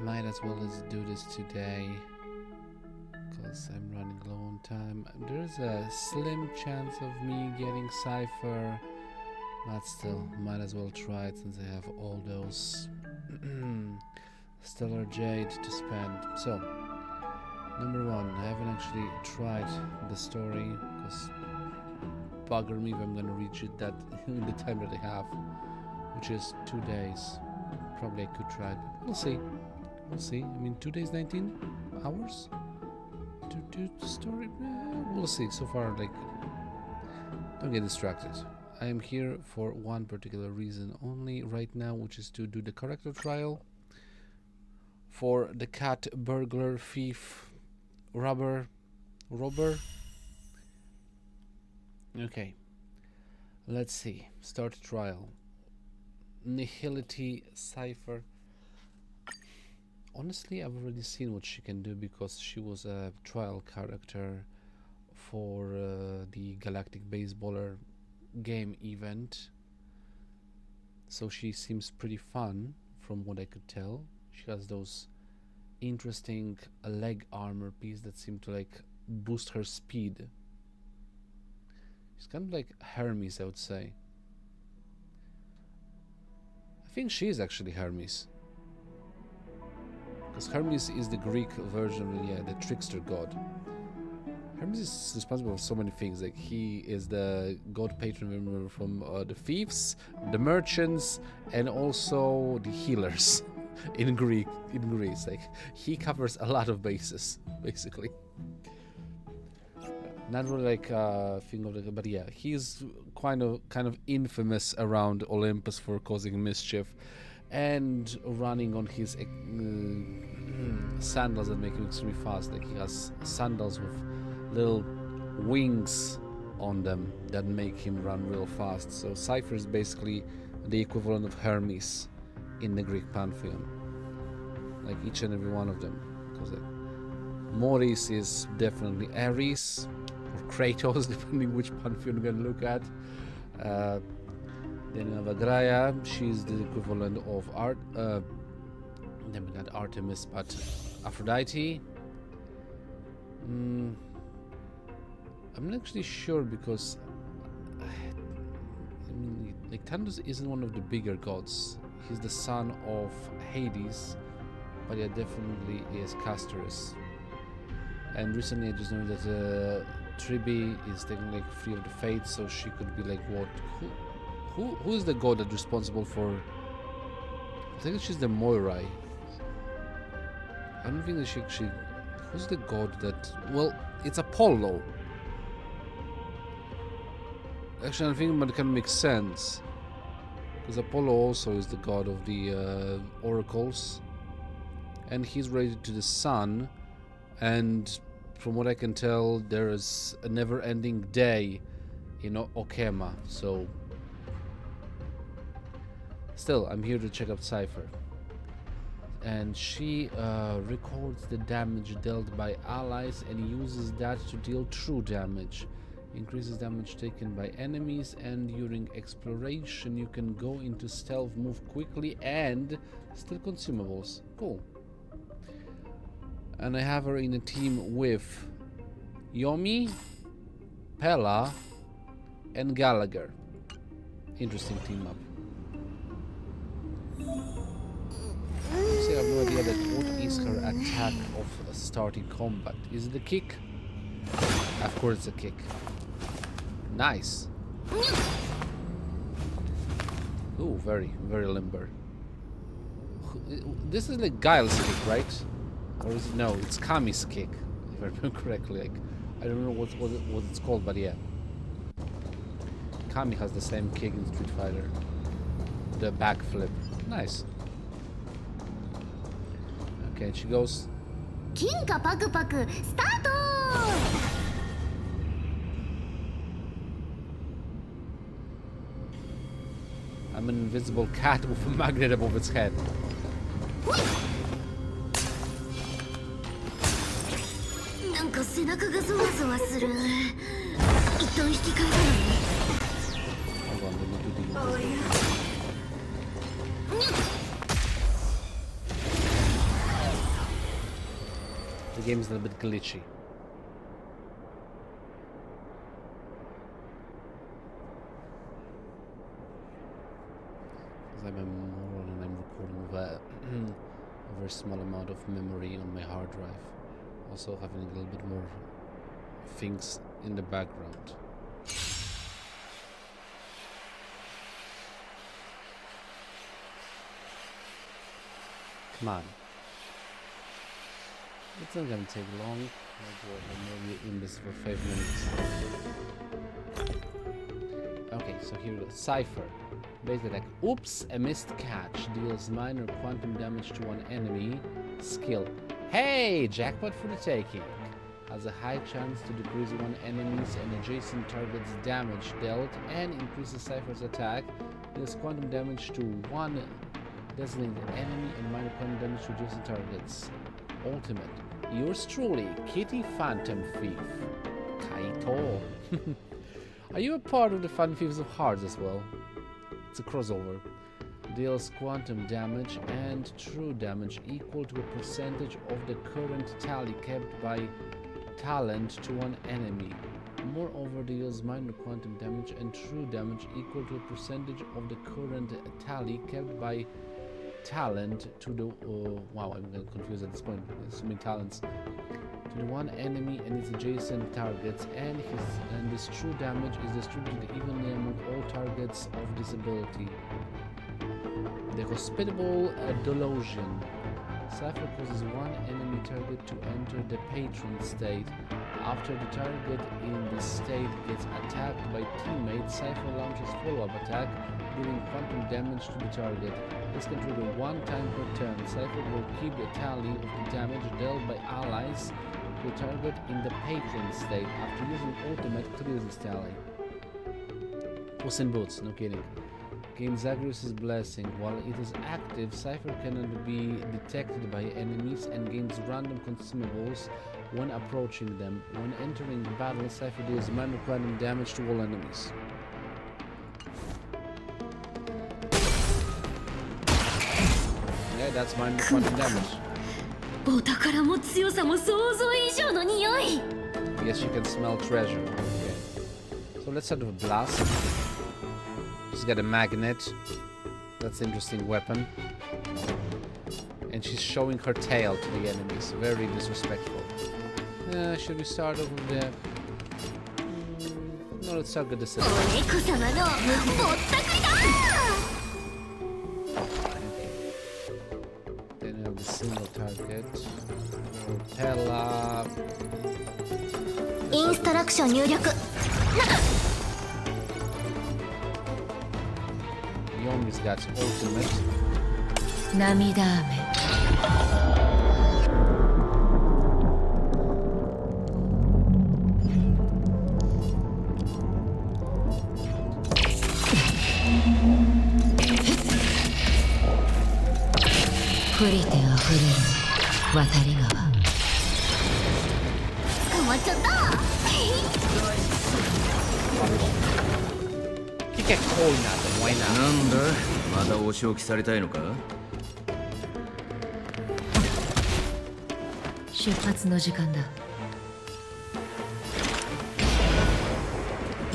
Might as well let's do this today, because I'm running low on time. There's a slim chance of me getting Cypher, but still, might as well try it since I have all those Stellar Jade to spend. So, number one, I haven't actually tried the story, because bugger me if I'm gonna reach it that in the time that I have, which is 2 days. Probably I could try it, but we'll see. We'll see. I mean, 2 days, 19 hours to do the story. We'll see. So far, like, don't get distracted. I am here for one particular reason only right now, which is to do the character trial for the cat burglar thief robber. Okay. Let's see. Start trial. Nihility Cypher. Honestly, I've already seen what she can do because she was a trial character for the Galactic Baseballer game event. So she seems pretty fun from what I could tell. She has those interesting leg armor piece that seem to like boost her speed. She's kind of like Hermes, I would say. I think she is actually Hermes. Because Hermes is the Greek version, yeah, the trickster god. Hermes is responsible for so many things. Like, he is the god patron, remember, from the thieves, the merchants, and also the healers in Greece. Like, he covers a lot of bases, basically. Not really like thing of the, but yeah, he's kind of infamous around Olympus for causing mischief and running on his sandals that make him extremely fast. Like, he has sandals with little wings on them that make him run real fast. So Cypher is basically the equivalent of Hermes in the Greek pantheon, like each and every one of them. Because Maurice is definitely Ares or Kratos, depending which pantheon you're gonna look at. Then you have Agraya. She's the equivalent of not Artemis, but Aphrodite. I'm not actually sure because I mean, like, Thanatos isn't one of the bigger gods. He's the son of Hades, but yeah, definitely is Castorus. And recently I just know that Tribi is taking like free of the fates, so she could be like what? Who is the god that's responsible for? I think she's the Moirai. I don't think that she. Who's the god that? Well, it's Apollo. Actually, I think it can make sense because Apollo also is the god of the oracles, and he's related to the sun. And from what I can tell, there is a never-ending day in Okema. So. Still, I'm here to check out Cypher. And she records the damage dealt by allies and uses that to deal true damage. Increases damage taken by enemies, and during exploration you can go into stealth, move quickly, and steal consumables. Cool. And I have her in a team with Yomi, Pella, and Gallagher. Interesting team up. I have no idea that what is her attack of starting combat. Is it a kick? Of course it's a kick. Nice. Ooh, very, very limber. This is like Guile's kick, right? Or is it? No, it's Kami's kick, if I remember correctly. Like, I don't know what it's called, but yeah. Kami has the same kick in Street Fighter. The backflip. Nice. Okay, she goes. Kinka Paku Paku, start! I'm an invisible cat with a magnet above its head. Hold on, let me do the invisible. The game is a little bit glitchy. I'm a moron and I'm recording with a very small amount of memory on my hard drive. Also having a little bit more things in the background. Come on. It's not gonna take long. I'm maybe in this for 5 minutes. Okay, so here we go. Cypher. Base attack. Oops, a missed catch. Deals minor quantum damage to one enemy. Skill. Hey, jackpot for the taking. Has a high chance to decrease one enemy's and adjacent target's damage dealt and increases Cypher's attack. Deals quantum damage to one designated enemy and minor quantum damage to adjacent targets. Ultimate. Yours truly, Kitty Phantom Thief. Kaito. Are you a part of the Fun Thieves of Hearts as well? It's a crossover. Deals quantum damage and true damage equal to a percentage of the current tally kept by talent to one enemy. Moreover, deals minor quantum damage and true damage equal to a percentage of the current tally kept by talent to the wow, I'm gonna confuse at this point. So many talents to the one enemy and its adjacent targets, and this true damage is distributed evenly among all targets of this ability. The Hospitable Delusion. Cypher causes one enemy target to enter the patron state. After the target in this state gets attacked by teammates, Cypher launches follow-up attack, dealing quantum damage to the target. This can trigger one time per turn. Cypher will keep the tally of the damage dealt by allies to the target in the patron state. After using ultimate, clears this tally. Puss in Boots, no kidding. Gains Zagreus' blessing. While it is active, Cypher cannot be detected by enemies and gains random consumables when approaching them. When entering the battle, Cypher deals minor quantum damage to all enemies. Yeah, that's minor quantum damage. Yes, you can smell treasure. Okay. So let's start with Blast. She's got a magnet. That's an interesting weapon. And she's showing her tail to the enemies. Very disrespectful. Should we start off with the... No, let's start with the system. Okay. Then we have the single target. Pella. Instruction Yomi's got ultimate. Namidame. Kick a coin at them, why not? なんだまだお仕置きされたいのか出発の時間だ。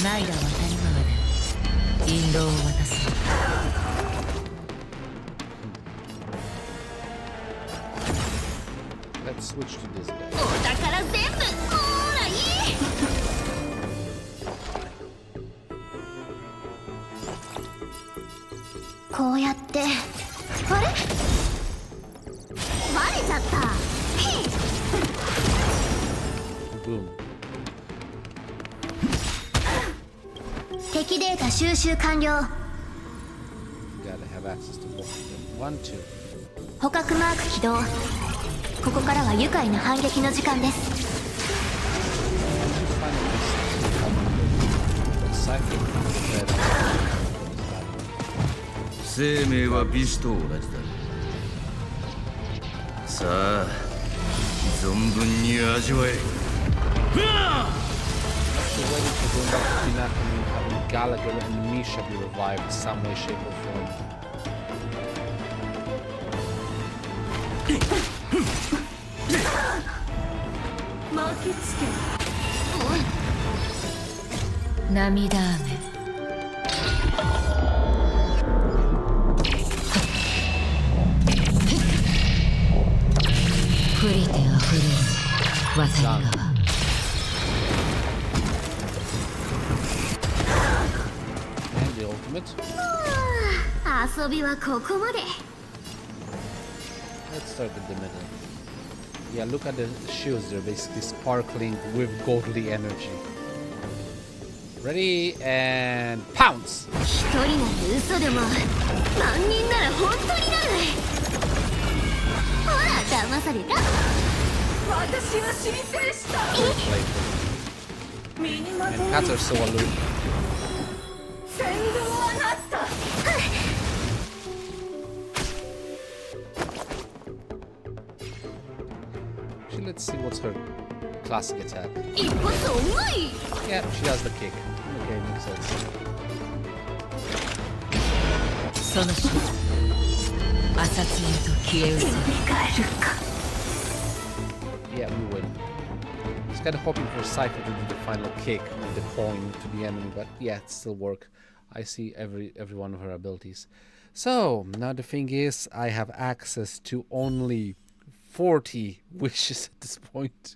ナイラ渡り川で引導を渡す。Let's switch to this guy. お宝全部ほらいいこうやってあれバレちゃったへい Boom. 敵データ収集完了 Gotta have access to both of them. 1, 2. 捕獲マーク起動ここからは愉快な反撃の時間です 生命は美酒と同じださあ存分に味わえ Gallagher and Misha be revived some way, shape, or form. Namida ame. Furite afureru watari gawa. And the ultimate. 遊びはここまで Let's start with the middle. Yeah, look at the shoes. They're basically sparkling with godly energy. Ready and pounce! 一人なら嘘でも万人なら本当になるほら騙された私は申請した And cats are so aloof. 先導はなった Actually, let's see what's her classic attack. 一発重い Yeah, she has the kick. Okay, makes sense. その瞬間朝露と消え失せる。 Yeah, we win. Just kind of hoping for Cypher to do the final kick with the coin to the enemy, but yeah, it still work. I see every one of her abilities. So now the thing is, I have access to only 40 wishes at this point,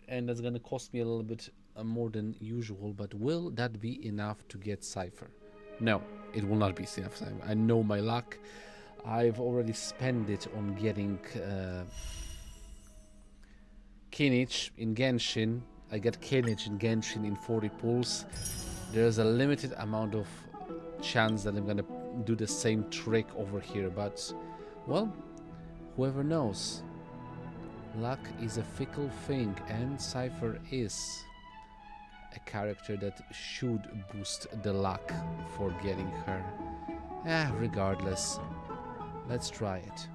and that's gonna cost me a little bit more than usual. But will that be enough to get Cypher? No, it will not be enough. I know my luck. I've already spent it on getting Kinich in Genshin. I get Kinich in Genshin in 40 pulls. There's a limited amount of chance that I'm gonna do the same trick over here, but well, whoever knows. Luck is a fickle thing, and Cypher is a character that should boost the luck for getting her. Regardless, let's try it.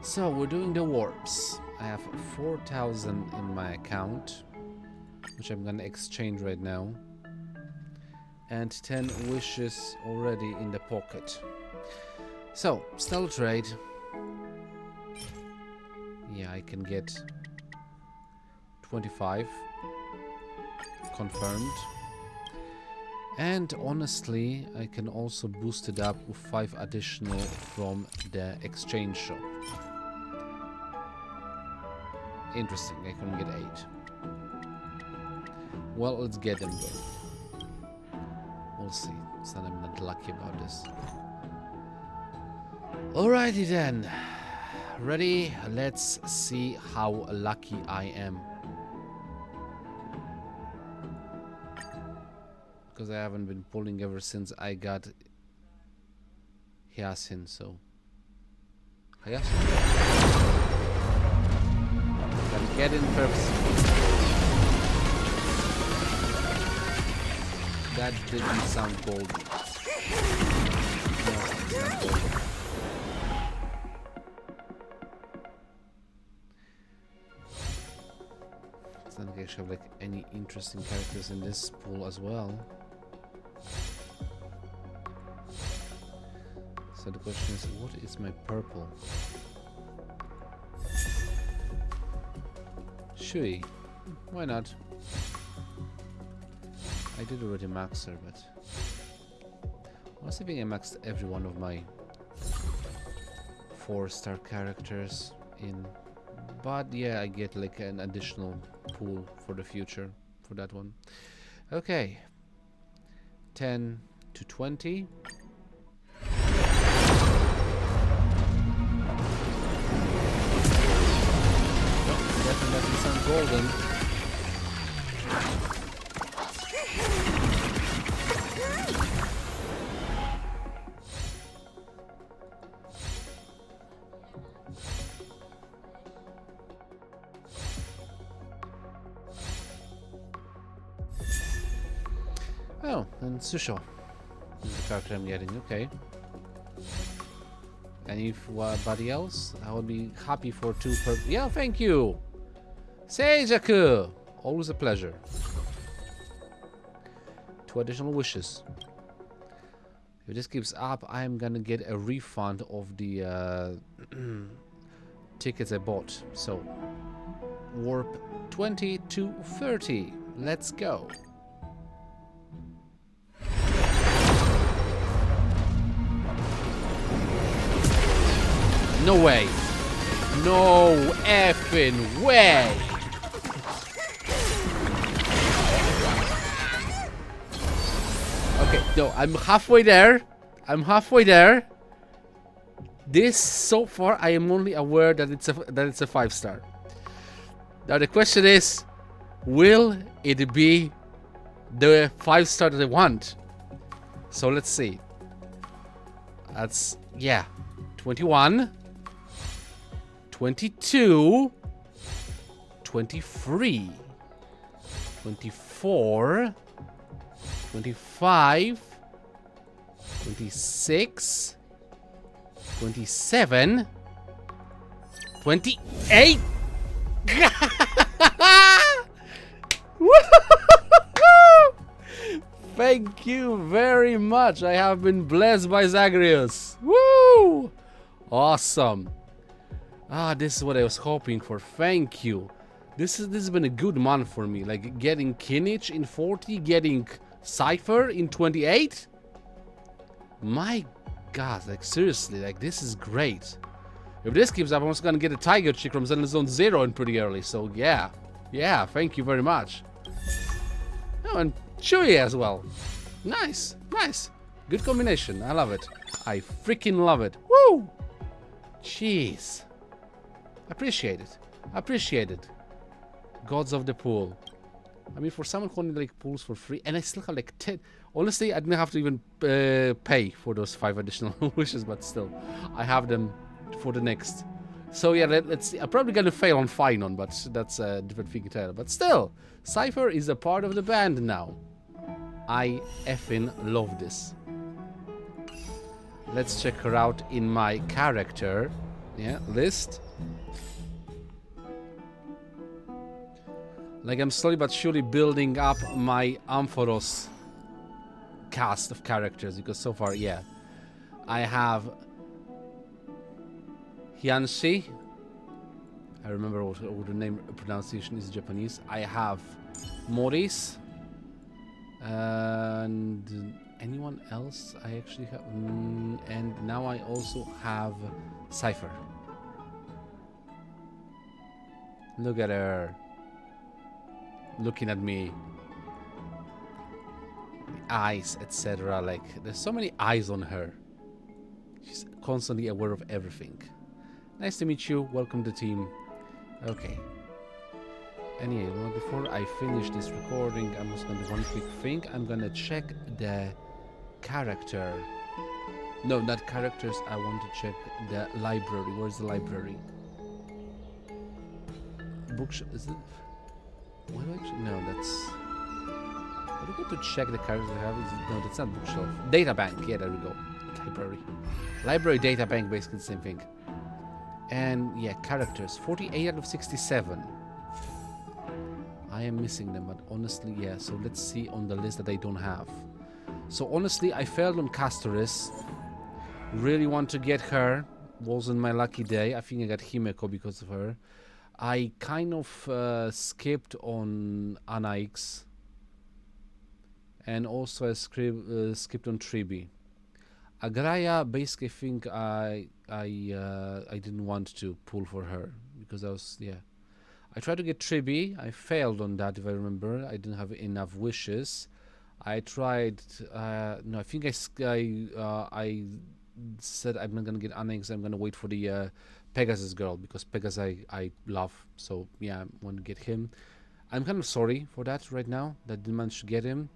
So we're doing the warps. I have 4,000 in my account, which I'm gonna exchange right now, and 10 wishes already in the pocket. So, stellar trade. Yeah, I can get 25 confirmed. And honestly, I can also boost it up with 5 additional from the exchange shop. Interesting, I can get 8. Well, let's get them going. We'll see. It's not I'm not lucky about this. Alrighty then. Ready? Let's see how lucky I am. Because I haven't been pulling ever since I got Hyacinth, so... Hyacinth? Gotta get in first. That didn't sound golden. No, it's not golden. don't think I actually have like any interesting characters in this pool as well. So the question is, what is my purple? Shui. Why not? I did already max her, but honestly, I think I maxed every one of my 4-star characters in. But yeah, I get like an additional pool for the future for that one. Okay. 10 to 20. Definitely some golden. Oh, and Susho is the character I'm getting. Okay. Anybody else? I would be happy for 2 per. Yeah, thank you. Seijaku! Always a pleasure. 2 additional wishes. If this keeps up, I'm gonna get a refund of the tickets I bought. So, warp 20 to 30. Let's go. No way. No effing way. Okay, no, I'm halfway there. I'm halfway there. This so far, I am only aware that it's a 5-star. Now the question is, will it be the 5-star that I want? So let's see. That's, yeah, 21, 22, 23, 24, 25, 26, 27, 28. Thank you very much. I have been blessed by Zagreus. Woo! Awesome. Ah, this is what I was hoping for. Thank you. This has been a good month for me. Like getting Kinich in 40, getting Cypher in 28. My God, like seriously, like this is great. If this keeps up, I'm also gonna get a Tiger Chick from Zenless Zone 0 in pretty early. So yeah, yeah. Thank you very much. Oh, and Chewy as well. Nice, nice. Good combination. I love it. I freaking love it. Woo! Jeez. Appreciate it. Appreciate it. Gods of the pool. I mean, for someone who only like pools for free, and I still have like 10. Honestly, I didn't have to even pay for those 5 additional wishes, but still, I have them for the next. So yeah, let's see. I'm probably gonna fail on Finon, but that's a different thing entirely. But still, Cypher is a part of the band now. I effing love this. Let's check her out in my character, list. Like I'm slowly but surely building up my Amphoros cast of characters, because so far, yeah, I have Hyanshi. I remember what the name pronunciation is in Japanese. I have Maurice. And anyone else I actually have? And now I also have Cypher. Look at her. Looking at me. Eyes, etc. Like, there's so many eyes on her. She's constantly aware of everything. Nice to meet you. Welcome to the team. Okay. Anyway, well, before I finish this recording, I'm just gonna do one quick thing. I'm gonna check the character. No, not characters. I want to check the library. Where's the library? Bookshelf. Is it? What do I actually? No, that's. What do I go to check the characters I have? Is it... No, that's not bookshelf. Data bank. Yeah, there we go. Library. Library, data bank, basically the same thing. And yeah, characters. 48 out of 67. I am missing them, but honestly, yeah. So let's see on the list that I don't have. So honestly, I failed on Castoris. Really want to get her. Wasn't my lucky day. I think I got Himeko because of her. I kind of skipped on Anaix. And also I skipped on Tribi. Agraya, basically, I think I didn't want to pull for her because I was, yeah. I tried to get Tribi. I failed on that, if I remember. I didn't have enough wishes. I tried. No, I think I said I'm not gonna get Anax. I'm gonna wait for the Pegasus girl because Pegasus I love. So yeah, I want to get him. I'm kind of sorry for that right now. That I didn't manage to get him.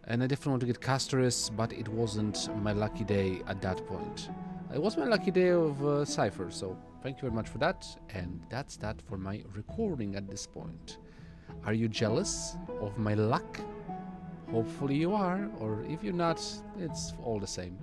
And I definitely want to get Castoris, but it wasn't my lucky day at that point. It was my lucky day of Cypher, so thank you very much for that. And that's that for my recording at this point. Are you jealous of my luck? Hopefully you are, or if you're not, it's all the same.